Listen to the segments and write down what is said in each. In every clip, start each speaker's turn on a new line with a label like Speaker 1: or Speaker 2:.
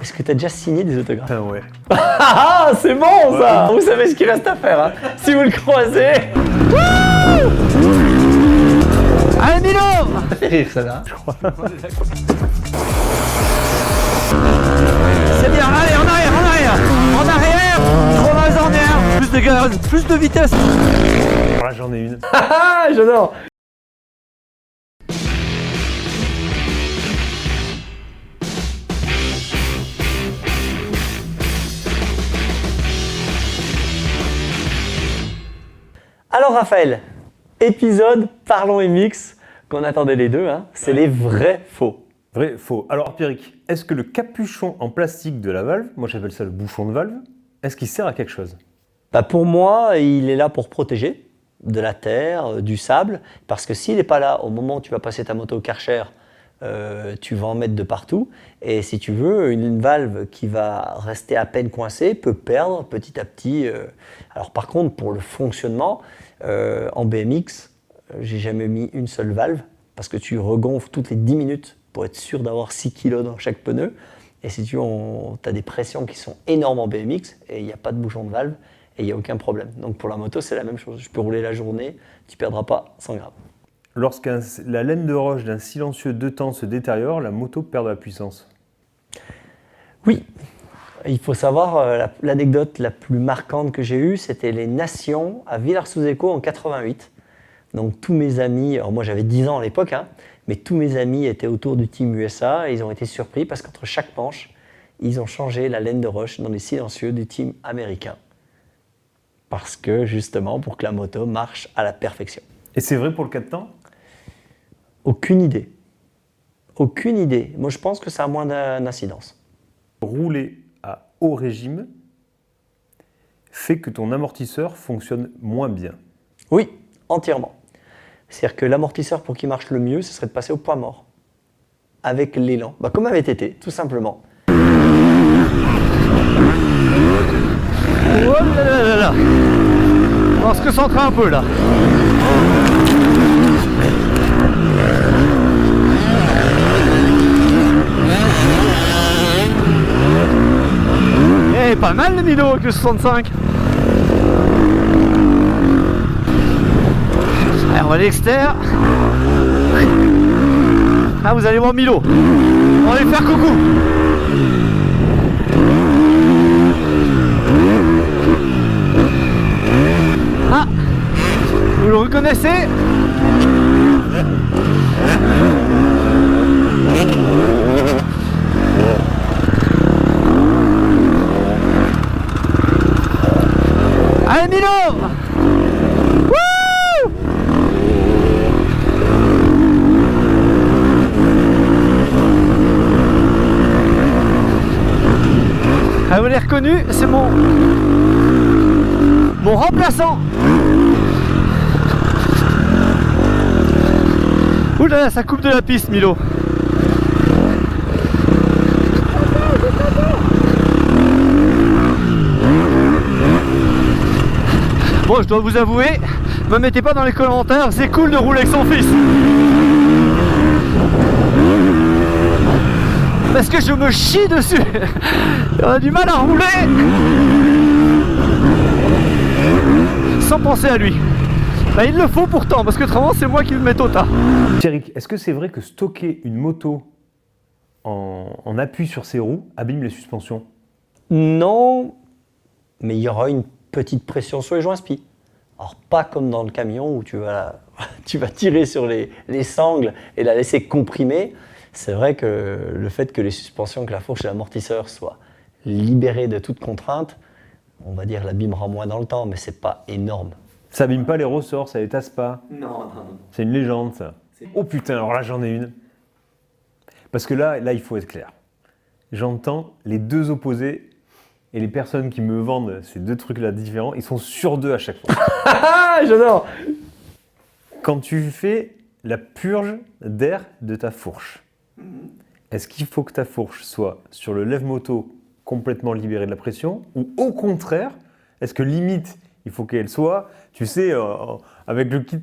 Speaker 1: Est-ce que tu as déjà signé des autographes?
Speaker 2: Ah ouais.
Speaker 1: Ah, c'est bon ça. Vous savez ce qu'il reste à faire, hein. Si vous le croisez. Allez Milo. Ça fait rire ça là. C'est bien, allez en arrière, en arrière. En arrière. Trop en arrière. Plus de gaz, plus de vitesse.
Speaker 2: Là j'en ai une.
Speaker 1: Ah, j'adore. Alors Raphaël, épisode Parlons MX, qu'on attendait les deux, hein. C'est les vrais faux.
Speaker 2: Vrai, faux. Alors Pierrick, est-ce que le capuchon en plastique de la valve, moi j'appelle ça le bouchon de valve, est-ce qu'il sert à quelque chose?
Speaker 1: Bah pour moi, il est là pour protéger de la terre, du sable, parce que s'il n'est pas là au moment où tu vas passer ta moto au Karcher, tu vas en mettre de partout, et si tu veux, une valve qui va rester à peine coincée peut perdre petit à petit. Alors par contre, pour le fonctionnement, en BMX, j'ai jamais mis une seule valve, parce que tu regonfles toutes les 10 minutes pour être sûr d'avoir 6 kg dans chaque pneu, et si tu as des pressions qui sont énormes en BMX, et il n'y a pas de bouchon de valve, et il n'y a aucun problème. Donc pour la moto, c'est la même chose. Je peux rouler la journée, tu ne perdras pas 100 grammes.
Speaker 2: Lorsque la laine de roche d'un silencieux deux temps se détériore, la moto perd de la puissance.
Speaker 1: Oui, il faut savoir, l'anecdote la plus marquante que j'ai eue, c'était les Nations à Villars-sous-Écot en 88. Donc tous mes amis, alors moi j'avais 10 ans à l'époque, hein, mais tous mes amis étaient autour du team USA et ils ont été surpris parce qu'entre chaque manche, ils ont changé la laine de roche dans les silencieux du team américain. Parce que justement, pour que la moto marche à la perfection.
Speaker 2: Et c'est vrai pour le 4 temps?
Speaker 1: Aucune idée. Aucune idée. Moi je pense que ça a moins d'incidence.
Speaker 2: Rouler à haut régime fait que ton amortisseur fonctionne moins bien.
Speaker 1: Oui, entièrement. C'est-à-dire que l'amortisseur, pour qu'il marche le mieux, ce serait de passer au point mort. Avec l'élan. Bah, comme avait été, tout simplement. Oh là là là là. On va se concentrer un peu là. Eh, pas mal le Milo avec le 65. Allez, on va à l'extérieur. Ah, vous allez voir Milo. On va lui faire coucou. Ah, vous le reconnaissez? Allez Milo! Wouh! Ah, vous l'avez reconnu, c'est mon remplaçant. Ouh là là, ça coupe de la piste Milo. Bon, je dois vous avouer, me mettez pas dans les commentaires, c'est cool de rouler avec son fils. Parce que je me chie dessus. On a du mal à rouler sans penser à lui. Bah, il le faut pourtant, parce que autrement c'est moi qui le mets au tas.
Speaker 2: Pierrick, est-ce que c'est vrai que stocker une moto en appui sur ses roues abîme les suspensions?
Speaker 1: Non, mais il y aura une petite pression sur les joints spi. Alors pas comme dans le camion où tu vas tirer sur les sangles et la laisser comprimer. C'est vrai que le fait que les suspensions, que la fourche et l'amortisseur soient libérés de toute contrainte, on va dire l'abîmera moins dans le temps, mais c'est pas énorme.
Speaker 2: Ça abîme pas les ressorts, ça les tasse pas.
Speaker 1: Non, non, non.
Speaker 2: C'est une légende ça. Oh putain, alors là j'en ai une. Parce que là il faut être clair. J'entends les deux opposés et les personnes qui me vendent ces deux trucs-là différents, ils sont sur deux à chaque fois.
Speaker 1: J'adore.
Speaker 2: Quand tu fais la purge d'air de ta fourche, est-ce qu'il faut que ta fourche soit sur le lève-moto complètement libérée de la pression ou au contraire, est-ce que limite il faut qu'elle soit, tu sais, avec le kit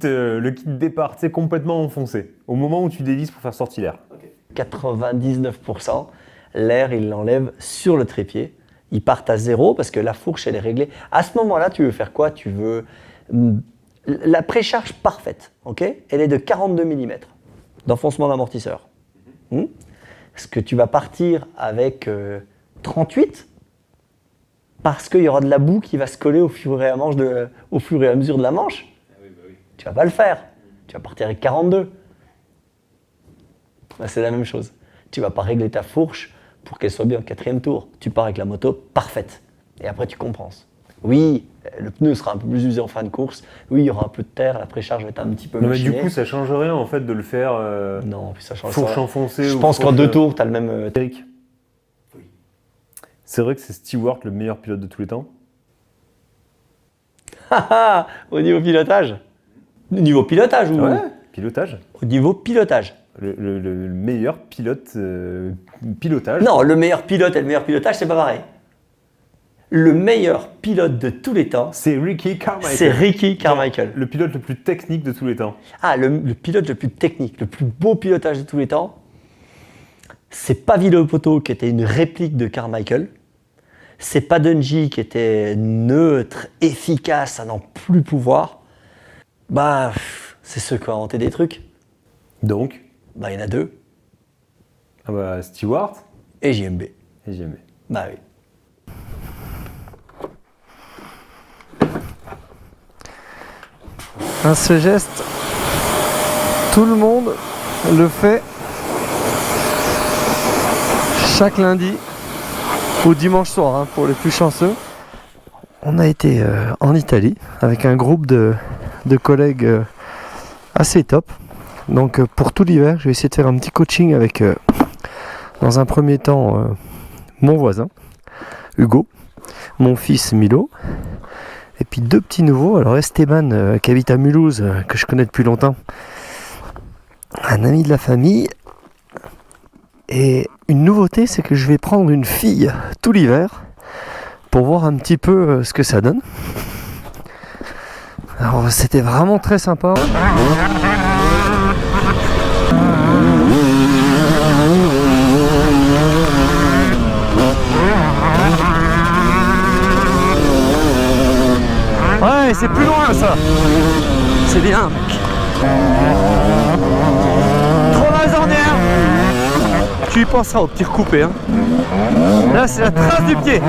Speaker 2: départ, tu sais, complètement enfoncé, au moment où tu dévisses pour faire sortir l'air?
Speaker 1: 99%, l'air, il l'enlève sur le trépied. Ils partent à 0 parce que la fourche, elle est réglée. À ce moment-là, tu veux faire quoi? Tu veux la précharge parfaite, ok? Elle est de 42 mm d'enfoncement d'amortisseur. Est-ce que tu vas partir avec 38 parce qu'il y aura de la boue qui va se coller au fur et à mesure de la manche? Tu vas pas le faire. Tu vas partir avec 42. Ben, c'est la même chose. Tu vas pas régler ta fourche pour qu'elle soit bien au 4e tour. Tu pars avec la moto parfaite. Et après, tu compenses. Oui, le pneu sera un peu plus usé en fin de course. Oui, il y aura un peu de terre, la précharge va être un petit peu
Speaker 2: Non, mais
Speaker 1: machinée.
Speaker 2: du coup, ça change rien en fait de le faire
Speaker 1: Non, puis ça change
Speaker 2: fourche
Speaker 1: ça.
Speaker 2: enfoncée.
Speaker 1: Je
Speaker 2: ou
Speaker 1: pense qu'en
Speaker 2: fourche-
Speaker 1: 2 tours, tu as le même.
Speaker 2: Eric. C'est vrai que c'est Stewart le meilleur pilote de tous les temps.
Speaker 1: Au niveau pilotage. Au niveau pilotage ou
Speaker 2: Pilotage.
Speaker 1: au niveau pilotage?
Speaker 2: Le meilleur pilote pilotage.
Speaker 1: Non, le meilleur pilote et le meilleur pilotage, c'est pas pareil. Le meilleur pilote de tous les temps,
Speaker 2: C'est Ricky Carmichael.
Speaker 1: c'est Ricky Carmichael.
Speaker 2: Le pilote le plus technique de tous les temps.
Speaker 1: Ah, le pilote le plus technique, le plus beau pilotage de tous les temps, c'est pas Villopoto qui était une réplique de Carmichael. C'est pas Dungey qui était neutre, efficace, à n'en plus pouvoir. Bah, c'est ceux qui ont inventé des trucs.
Speaker 2: Donc,
Speaker 1: Bah, il y en a 2.
Speaker 2: Stewart
Speaker 1: Et JMB.
Speaker 2: et JMB.
Speaker 1: Bah oui.
Speaker 3: Ce geste, tout le monde le fait chaque lundi ou dimanche soir, hein, pour les plus chanceux. On a été en Italie avec un groupe de collègues assez top. Donc pour tout l'hiver, je vais essayer de faire un petit coaching avec, dans un premier temps, mon voisin, Hugo, mon fils Milo, et puis 2 petits nouveaux. Alors Esteban qui habite à Mulhouse, que je connais depuis longtemps, un ami de la famille. Et une nouveauté, c'est que je vais prendre une fille tout l'hiver pour voir un petit peu ce que ça donne. Alors c'était vraiment très sympa. Ouais, c'est plus loin ça. C'est bien, mec. Trop lasernière. Tu y penseras au petit recoupé. Hein. Là, c'est la trace du pied.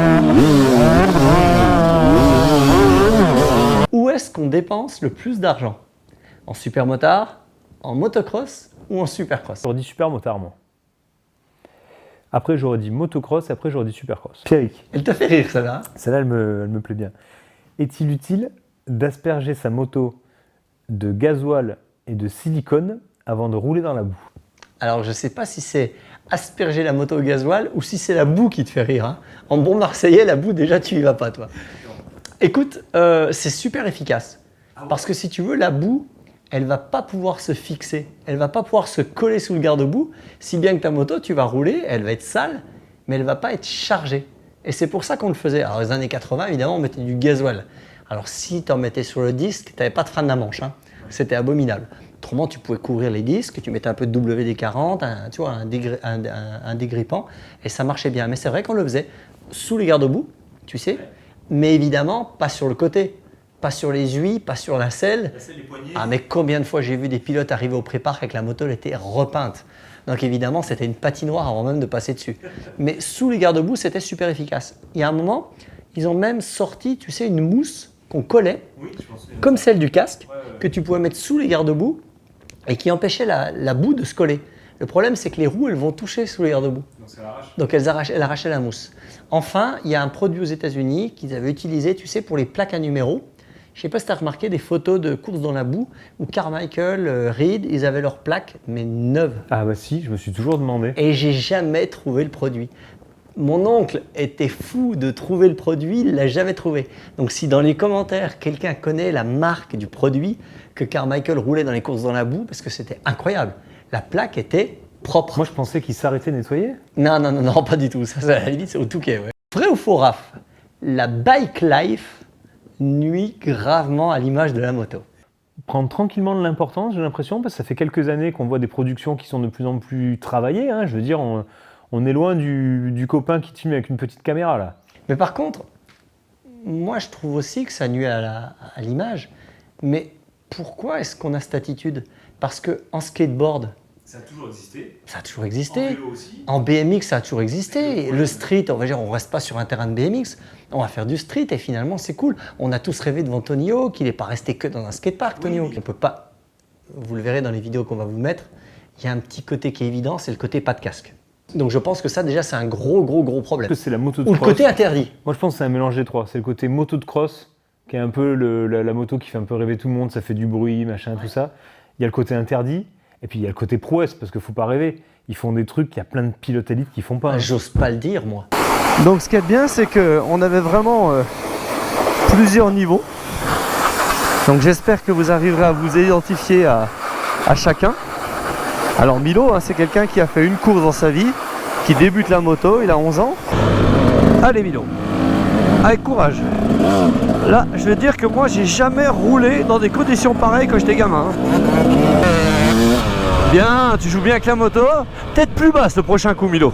Speaker 1: Où est-ce qu'on dépense le plus d'argent? En supermotard, en motocross ou en supercross?
Speaker 2: J'aurais dit super motard, moi. Après, j'aurais dit motocross, après, j'aurais dit supercross. Pierrick.
Speaker 1: Elle te fait rire, celle-là.
Speaker 2: Celle-là, elle me plaît bien. Est-il utile d'asperger sa moto de gasoil et de silicone avant de rouler dans la boue?
Speaker 1: Alors, je ne sais pas si c'est asperger la moto au gasoil ou si c'est la boue qui te fait rire. Hein. En bon Marseillais, la boue, déjà, tu y vas pas, toi. Écoute, c'est super efficace. Parce que si tu veux, la boue, elle va pas pouvoir se fixer. Elle va pas pouvoir se coller sous le garde-boue. Si bien que ta moto, tu vas rouler, elle va être sale, mais elle va pas être chargée. Et c'est pour ça qu'on le faisait. Alors, les années 80, évidemment, on mettait du gasoil. Alors, si tu en mettais sur le disque, tu n'avais pas de frein de la manche. Hein. C'était abominable. Autrement, tu pouvais couvrir les disques, tu mettais un peu de WD-40, tu vois, un dégrippant, et ça marchait bien. Mais c'est vrai qu'on le faisait sous les garde-boue, tu sais, mais évidemment, pas sur le côté, pas sur les huiles, pas sur la selle. Ah, mais combien de fois j'ai vu des pilotes arriver au pré-parc avec la moto, elle était repeinte. Donc évidemment, c'était une patinoire avant même de passer dessus. Mais sous les garde-boue, c'était super efficace. Il y a un moment, ils ont même sorti, tu sais, une mousse qu'on collait, comme celle du casque, que tu pouvais mettre sous les garde-boue et qui empêchait la boue de se coller. Le problème, c'est que les roues, elles vont toucher sous les garde-boue. Donc elles arrachaient la mousse. Enfin, il y a un produit aux États-Unis qu'ils avaient utilisé, tu sais, pour les plaques à numéros. Je ne sais pas si tu as remarqué des photos de courses dans la boue où Carmichael, Reed, ils avaient leurs plaques, mais neuves.
Speaker 2: Ah bah si, je me suis toujours demandé.
Speaker 1: Et j'ai jamais trouvé le produit. Mon oncle était fou de trouver le produit, il ne l'a jamais trouvé. Donc si dans les commentaires, quelqu'un connaît la marque du produit que Carmichael roulait dans les courses dans la boue, parce que c'était incroyable. La plaque était propre.
Speaker 2: Moi, je pensais qu'il s'arrêtait de nettoyer.
Speaker 1: Non, pas du tout. Ça, à la limite, c'est au Touquet. Ouais. Vrai ou faux, Raph? La bike life nuit gravement à l'image de la moto.
Speaker 2: Prendre tranquillement de l'importance, j'ai l'impression, parce que ça fait quelques années qu'on voit des productions qui sont de plus en plus travaillées. Hein. Je veux dire, on On est loin du copain qui te filme avec une petite caméra là.
Speaker 1: Mais par contre, moi je trouve aussi que ça nuit à l'image. Mais pourquoi est-ce qu'on a cette attitude? Parce qu'en skateboard,
Speaker 2: Ça a toujours existé.
Speaker 1: ça a toujours existé.
Speaker 2: En vélo aussi.
Speaker 1: En BMX, ça a toujours existé. Le street, on va dire, on reste pas sur un terrain de BMX. On va faire du street et finalement, c'est cool. On a tous rêvé devant Tony Hawk. Il n'est pas resté que dans un skatepark, Tony Hawk. On peut pas. Vous le verrez dans les vidéos qu'on va vous mettre. Il y a un petit côté qui est évident, c'est le côté pas de casque. Donc je pense que ça, déjà, c'est un gros problème.
Speaker 2: C'est la moto de
Speaker 1: Ou le
Speaker 2: cross.
Speaker 1: côté interdit.
Speaker 2: Moi, je pense que c'est un mélange des trois. C'est le côté moto de cross, qui est un peu la moto qui fait un peu rêver tout le monde. Ça fait du bruit, machin, tout ça. Il y a le côté interdit. Et puis il y a le côté prouesse, parce qu'il ne faut pas rêver. Ils font des trucs qu'il y a plein de pilotes élites qui font pas. hein.
Speaker 1: J'ose pas le dire, moi.
Speaker 3: Donc ce qui est bien, c'est qu'on avait vraiment plusieurs niveaux. Donc j'espère que vous arriverez à vous identifier à chacun. Alors Milo, hein, c'est quelqu'un qui a fait une course dans sa vie, qui débute la moto, il a 11 ans. Allez Milo, avec courage. Là, je vais dire que moi, j'ai jamais roulé dans des conditions pareilles quand j'étais gamin. hein. Bien, tu joues bien avec la moto. Tête plus basse le prochain coup Milo.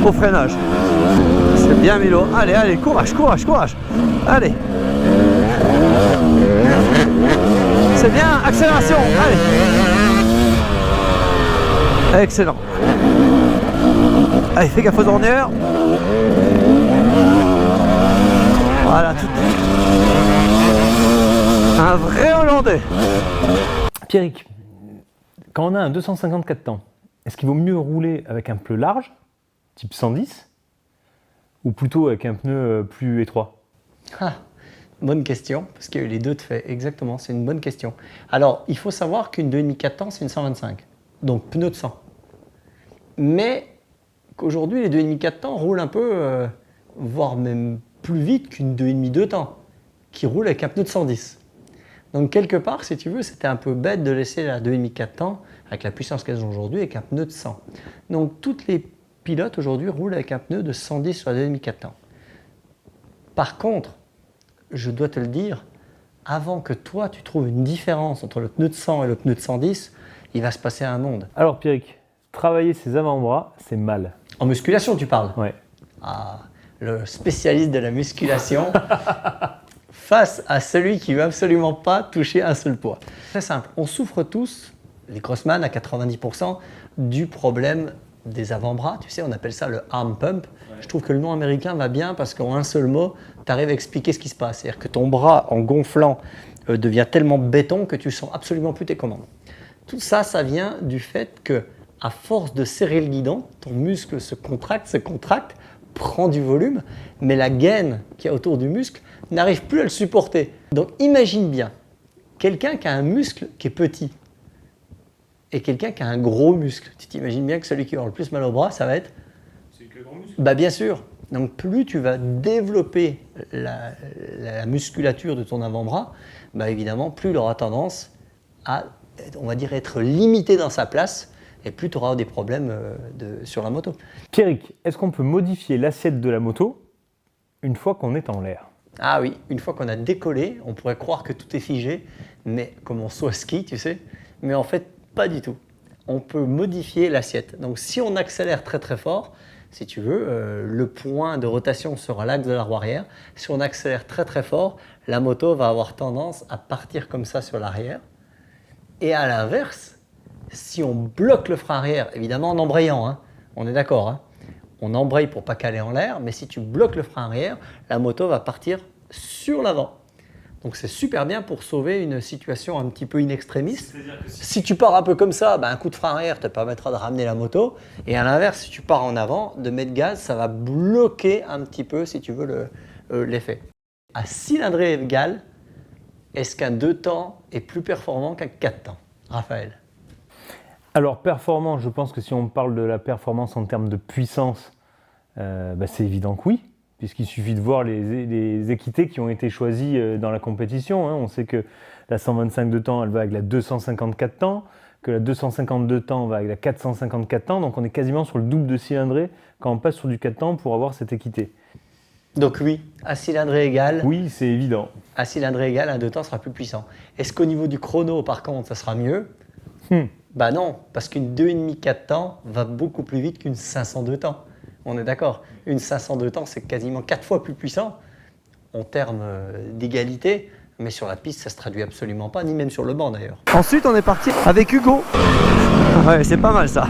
Speaker 3: Au freinage. C'est bien Milo. Allez, courage. Allez. C'est bien, accélération. Allez. Excellent. Allez, fais gaffe aux ornières. Voilà, tout. Un vrai Hollandais.
Speaker 2: Pierrick, quand on a un 254 temps, est-ce qu'il vaut mieux rouler avec un pneu large, type 110, ou plutôt avec un pneu plus étroit?
Speaker 1: Ah, bonne question, parce qu'il y a eu les deux de fait. Exactement, c'est une bonne question. Alors, il faut savoir qu'une 2,5 temps, c'est une 125. Donc, pneu de 100. Mais qu'aujourd'hui, les 2,5 temps roulent un peu, voire même plus vite qu'une 2,5 temps, qui roule avec un pneu de 110. Donc, quelque part, si tu veux, c'était un peu bête de laisser la 2,5 temps, avec la puissance qu'elles ont aujourd'hui, avec un pneu de 100. Donc, toutes les pilotes aujourd'hui roulent avec un pneu de 110 sur la 2,5 temps. Par contre, je dois te le dire, avant que toi tu trouves une différence entre le pneu de 100 et le pneu de 110, il va se passer un monde.
Speaker 2: Alors Pierrick, travailler ses avant-bras, c'est mal.
Speaker 1: En musculation, tu parles?
Speaker 2: Ouais.
Speaker 1: Ah, le spécialiste de la musculation face à celui qui ne veut absolument pas toucher un seul poids. Très simple, on souffre tous, les crossman à 90%, du problème des avant-bras. Tu sais, on appelle ça le arm pump. Ouais. Je trouve que le nom américain va bien parce qu'en un seul mot, tu arrives à expliquer ce qui se passe. C'est-à-dire que ton bras, en gonflant, devient tellement béton que tu sens absolument plus tes commandes. Tout ça, ça vient du fait que, à force de serrer le guidon, ton muscle se contracte, prend du volume, mais la gaine qui est autour du muscle n'arrive plus à le supporter. Donc imagine bien, quelqu'un qui a un muscle qui est petit et quelqu'un qui a un gros muscle. Tu t'imagines bien que celui qui va avoir le plus mal au bras, ça va être…
Speaker 2: C'est le gros muscle.
Speaker 1: Bah bien sûr. Donc plus tu vas développer la musculature de ton avant-bras, bah évidemment, plus il aura tendance à, on va dire, être limité dans sa place et plus tu auras des problèmes sur la moto.
Speaker 2: Pierrick, est-ce qu'on peut modifier l'assiette de la moto une fois qu'on est en l'air?
Speaker 1: Ah oui, une fois qu'on a décollé, on pourrait croire que tout est figé, mais comme on saut à ski, tu sais, mais en fait, pas du tout. On peut modifier l'assiette. Donc si on accélère très très fort, si tu veux, le point de rotation sera l'axe de la roue arrière. Si on accélère très très fort, la moto va avoir tendance à partir comme ça sur l'arrière. Et à l'inverse, si on bloque le frein arrière, évidemment en embrayant, hein, on est d'accord, hein, on embraye pour pas caler en l'air, mais si tu bloques le frein arrière, la moto va partir sur l'avant. Donc c'est super bien pour sauver une situation un petit peu in extremis. Si tu pars un peu comme ça, un coup de frein arrière te permettra de ramener la moto. Et à l'inverse, si tu pars en avant, de mettre gaz, ça va bloquer un petit peu, si tu veux, l'effet. À cylindrée égale, est-ce qu'un 2 temps est plus performant qu'un 4 temps? Raphaël?
Speaker 2: Alors performance, je pense que si on parle de la performance en termes de puissance, c'est évident que oui. Puisqu'il suffit de voir les équités qui ont été choisies dans la compétition. Hein. On sait que la 125 de temps, elle va avec la 254 temps, que la 252 temps va avec la 454 temps, donc on est quasiment sur le double de cylindrée quand on passe sur du 4 temps pour avoir cette équité.
Speaker 1: Donc oui, à cylindrée égale.
Speaker 2: Oui, c'est évident.
Speaker 1: À cylindrée égale, un 2 temps sera plus puissant. Est-ce qu'au niveau du chrono, par contre, ça sera mieux? Bah non, parce qu'une 2,5 4 temps va beaucoup plus vite qu'une 502 temps. On est d'accord. Une 502 temps, c'est quasiment 4 fois plus puissant en termes d'égalité, mais sur la piste, ça se traduit absolument pas, ni même sur le banc d'ailleurs.
Speaker 3: Ensuite, on est parti avec Hugo. Ouais, c'est pas mal ça.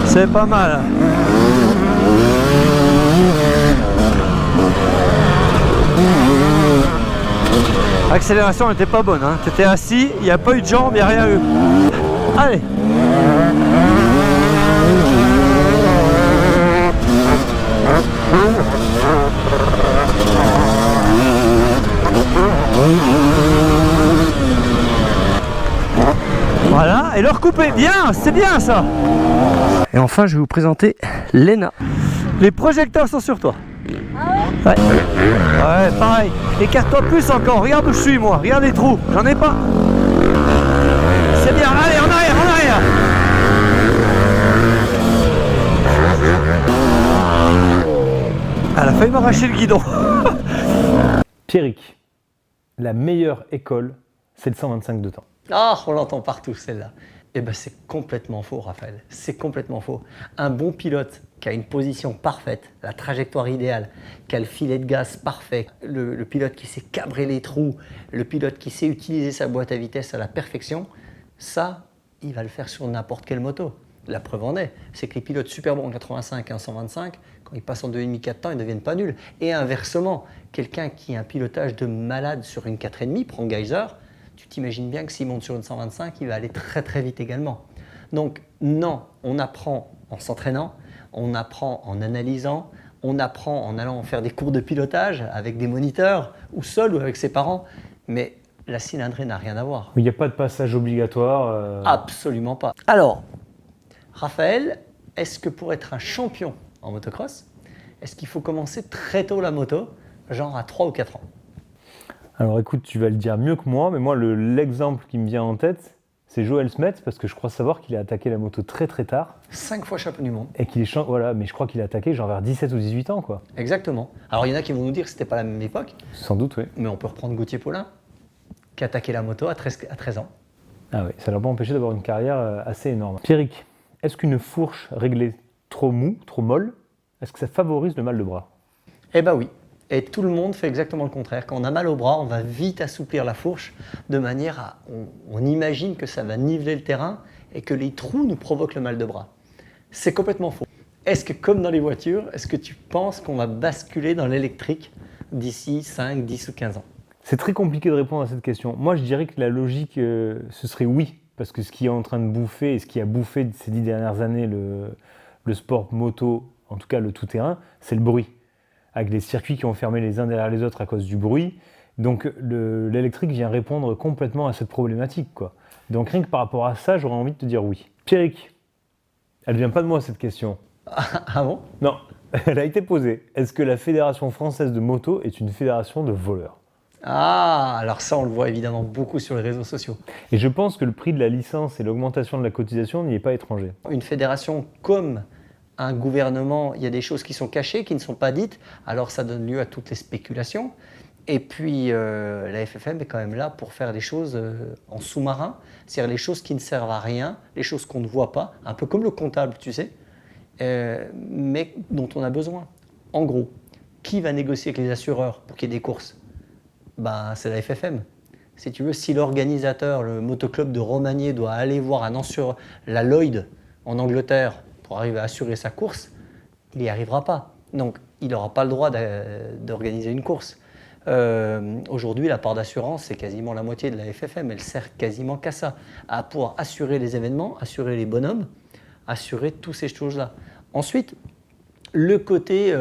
Speaker 3: C'est pas mal. L'accélération n'était pas bonne. Hein. Tu étais assis, il n'y a pas eu de jambes, il n'y a rien eu. Allez. Voilà, et leur couper, bien, c'est bien ça. Et enfin, je vais vous présenter Léna. Les projecteurs sont sur toi. Ouais. Ouais, pareil. Écarte-toi plus encore. Regarde où je suis, moi. Regarde les trous. J'en ai pas. C'est bien. Allez, en arrière, en arrière. Elle a failli m'arracher le guidon.
Speaker 2: Pierrick, la meilleure école, c'est le 125 de temps.
Speaker 1: Ah, on l'entend partout celle-là. Eh ben c'est complètement faux, Raphaël. C'est complètement faux. Un bon pilote qui a une position parfaite, la trajectoire idéale, qui a le filet de gaz parfait, le pilote qui sait cabrer les trous, le pilote qui sait utiliser sa boîte à vitesse à la perfection, ça, il va le faire sur n'importe quelle moto. La preuve en est, c'est que les pilotes super bons en 85 et en 125, quand ils passent en 2,5 4 temps, ils ne deviennent pas nuls. Et inversement, quelqu'un qui a un pilotage de malade sur une 4,5, prend Geyser, tu t'imagines bien que s'il monte sur une 125, il va aller très très vite également. Donc non, on apprend en s'entraînant, on apprend en analysant, on apprend en allant faire des cours de pilotage avec des moniteurs, ou seul ou avec ses parents, mais la cylindrée n'a rien à voir.
Speaker 2: Il n'y a pas de passage obligatoire.
Speaker 1: Absolument pas. Alors, Raphaël, est-ce que pour être un champion en motocross, est-ce qu'il faut commencer très tôt la moto, genre à 3 ou 4 ans?
Speaker 2: Alors écoute, tu vas le dire mieux que moi, mais moi l'exemple qui me vient en tête, c'est Joël Smets, parce que je crois savoir qu'il a attaqué la moto très très tard.
Speaker 1: 5 fois champion du monde.
Speaker 2: Et qu'il est voilà, mais je crois qu'il a attaqué genre vers 17 ou 18 ans quoi.
Speaker 1: Exactement. Alors il y en a qui vont nous dire que c'était pas la même époque.
Speaker 2: Sans doute, oui.
Speaker 1: Mais on peut reprendre Gauthier Paulin, qui a attaqué la moto à 13 ans.
Speaker 2: Ah oui, ça l'a pas empêché d'avoir une carrière assez énorme. Pierrick, est-ce qu'une fourche réglée trop mou, trop molle, est-ce que ça favorise le mal de bras?
Speaker 1: Eh ben oui. Et tout le monde fait exactement le contraire. Quand on a mal au bras, on va vite assouplir la fourche de manière à... On imagine que ça va niveler le terrain et que les trous nous provoquent le mal de bras. C'est complètement faux. Est-ce que comme dans les voitures, est-ce que tu penses qu'on va basculer dans l'électrique d'ici 5, 10 ou 15 ans?
Speaker 2: C'est très compliqué de répondre à cette question. Moi, je dirais que la logique, ce serait oui. Parce que ce qui est en train de bouffer et ce qui a bouffé ces 10 dernières années le sport moto, en tout cas le tout-terrain, c'est le bruit. Avec les circuits qui ont fermé les uns derrière les autres à cause du bruit. Donc l'électrique vient répondre complètement à cette problématique, quoi. Donc rien que par rapport à ça, j'aurais envie de te dire oui. Pierrick, elle vient pas de moi cette question.
Speaker 1: Ah bon?
Speaker 2: Non, elle a été posée. Est-ce que la Fédération française de moto est une fédération de voleurs?
Speaker 1: Ah, alors ça on le voit évidemment beaucoup sur les réseaux sociaux.
Speaker 2: Et je pense que le prix de la licence et l'augmentation de la cotisation n'y est pas étranger.
Speaker 1: Une fédération comme un gouvernement, il y a des choses qui sont cachées, qui ne sont pas dites, alors ça donne lieu à toutes les spéculations. Et puis la FFM est quand même là pour faire des choses en sous-marin, c'est-à-dire les choses qui ne servent à rien, les choses qu'on ne voit pas, un peu comme le comptable, tu sais, mais dont on a besoin. En gros, qui va négocier avec les assureurs pour qu'il y ait des courses? Ben, c'est la FFM. Si tu veux, si l'organisateur, le motoclub de Romagné, doit aller voir un assureur, la Lloyd en Angleterre, pour arriver à assurer sa course, il n'y arrivera pas. Donc, il n'aura pas le droit d'organiser une course. Aujourd'hui, la part d'assurance, c'est quasiment la moitié de la FFM. Elle sert quasiment qu'à ça, à pouvoir assurer les événements, assurer les bonhommes, assurer toutes ces choses-là. Ensuite, le côté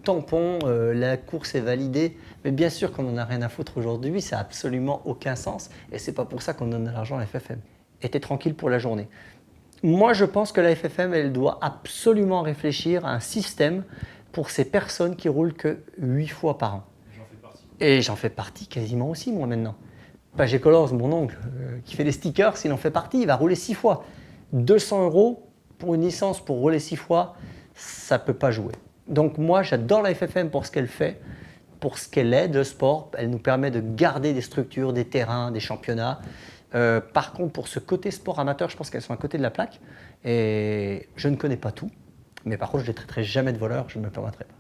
Speaker 1: tampon, la course est validée, mais bien sûr qu'on n'en a rien à foutre aujourd'hui, ça n'a absolument aucun sens, et c'est pas pour ça qu'on donne de l'argent à la FFM. Et t'es tranquille pour la journée. Moi, je pense que la FFM, elle doit absolument réfléchir à un système pour ces personnes qui roulent que 8 fois par an.
Speaker 2: J'en fais partie.
Speaker 1: Et j'en fais partie quasiment aussi, moi, maintenant. Pagé Colors, mon oncle, qui fait des stickers, s'il en fait partie, il va rouler 6 fois. 200 € pour une licence pour rouler 6 fois, ça ne peut pas jouer. Donc moi, j'adore la FFM pour ce qu'elle fait, pour ce qu'elle est de sport. Elle nous permet de garder des structures, des terrains, des championnats. Par contre, pour ce côté sport amateur, je pense qu'elles sont à côté de la plaque. Et je ne connais pas tout. Mais par contre, je ne les traiterai jamais de voleurs, je ne me le permettrai pas.